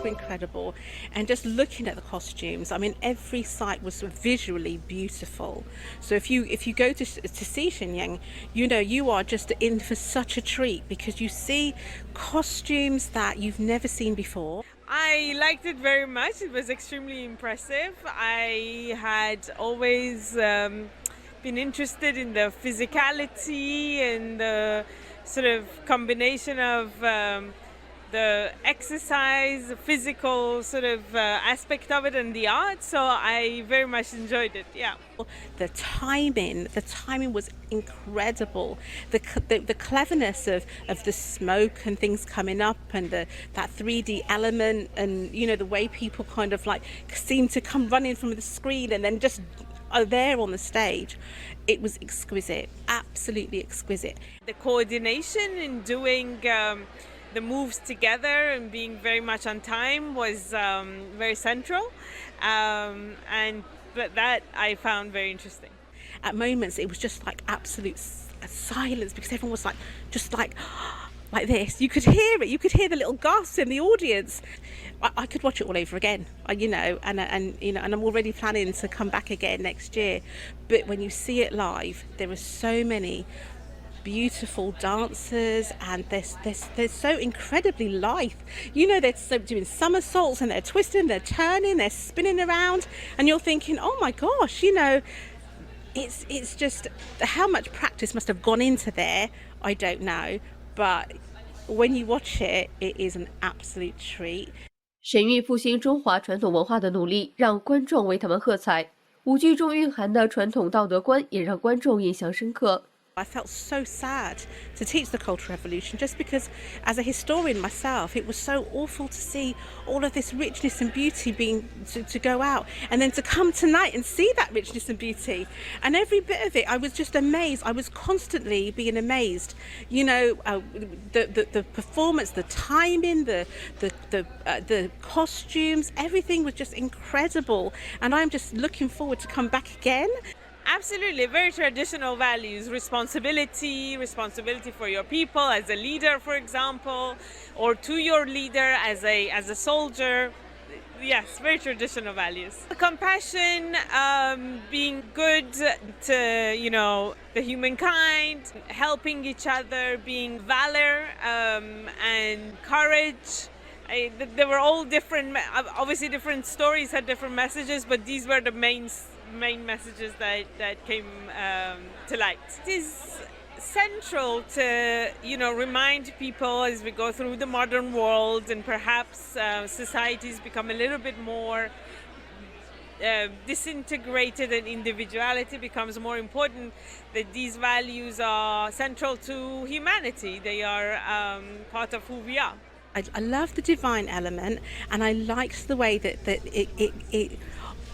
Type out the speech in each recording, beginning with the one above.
were incredible, and just looking at the costumes, I mean, every site was visually beautiful. So if you go to see Shenyang, you know you are just in for such a treat because you see costumes that you've never seen before. I liked it very much. It was extremely impressive. I had always been interested in the physicality and the sort of combination of the exercise, the physical sort of aspect of it, and the art. So I very much enjoyed it. Yeah. The timing was incredible. The cleverness of the smoke and things coming up, and that 3D element, and you know the way people kind of like seem to come running from the screen and then just are there on the stage. It was exquisite, absolutely exquisite. The coordination in doing the moves together and being very much on time was very central, and that I found very interesting. At moments it was just like absolute silence because everyone was like just like this. You could hear it, you could hear the little gasps in the audience. I could watch it all over again, you know, and you know, and I'm already planning to come back again next year. But when you see it live, there are so many beautiful dancers, and they're so incredibly lithe. You know, they're so doing somersaults and they're twisting, they're turning, they're spinning around, and you're thinking, oh my gosh, you know, it's just how much practice must have gone into there. I don't know, but when you watch it, it is an absolute treat. 神韵复兴中华传统文化的努力，让观众为他们喝彩。舞剧中蕴含的传统道德观，也让观众印象深刻。 I felt so sad to teach the Cultural Revolution just because as a historian myself it was so awful to see all of this richness and beauty being to go out, and then to come tonight and see that richness and beauty, and every bit of it I was just amazed. I was constantly being amazed, you know, the performance, the timing, the costumes, everything was just incredible, and I'm just looking forward to come back again. Absolutely, very traditional values, responsibility for your people as a leader, for example, or to your leader as a soldier. Yes, very traditional values. Compassion, being good to, you know, the humankind, helping each other, being valor and courage. They were all different, obviously different stories had different messages, but these were the main messages that came to light. It is central to, you know, remind people as we go through the modern world, and perhaps societies become a little bit more disintegrated and individuality becomes more important, that these values are central to humanity. They are part of who we are. I love the divine element, and I liked the way that it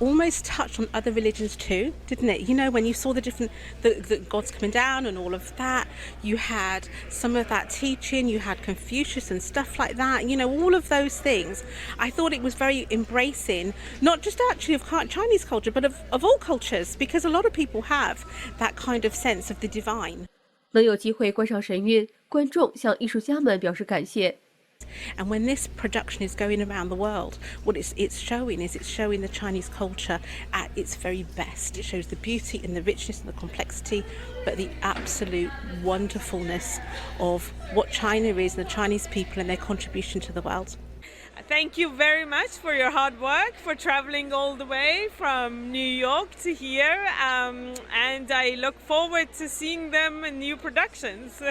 almost touched on other religions too, didn't it? You know, when you saw the gods coming down and all of that, you had some of that teaching, you had Confucius and stuff like that, you know, all of those things. I thought it was very embracing, not just actually of Chinese culture, but of all cultures, because a lot of people have that kind of sense of the divine. 能有机会观赏神韵，观众向艺术家们表示感谢。 And when this production is going around the world, what it's showing the Chinese culture at its very best. It shows the beauty and the richness and the complexity, but the absolute wonderfulness of what China is, the Chinese people and their contribution to the world. Thank you very much for your hard work, for traveling all the way from New York to here, and I look forward to seeing them in new productions.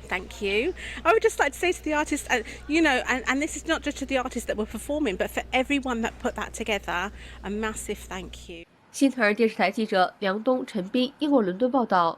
Thank you. I would just like to say to the artists, you know, and this is not just to the artists that were performing, but for everyone that put that together, a massive thank you. 新唐人电视台记者梁东、陈斌，英国伦敦报道。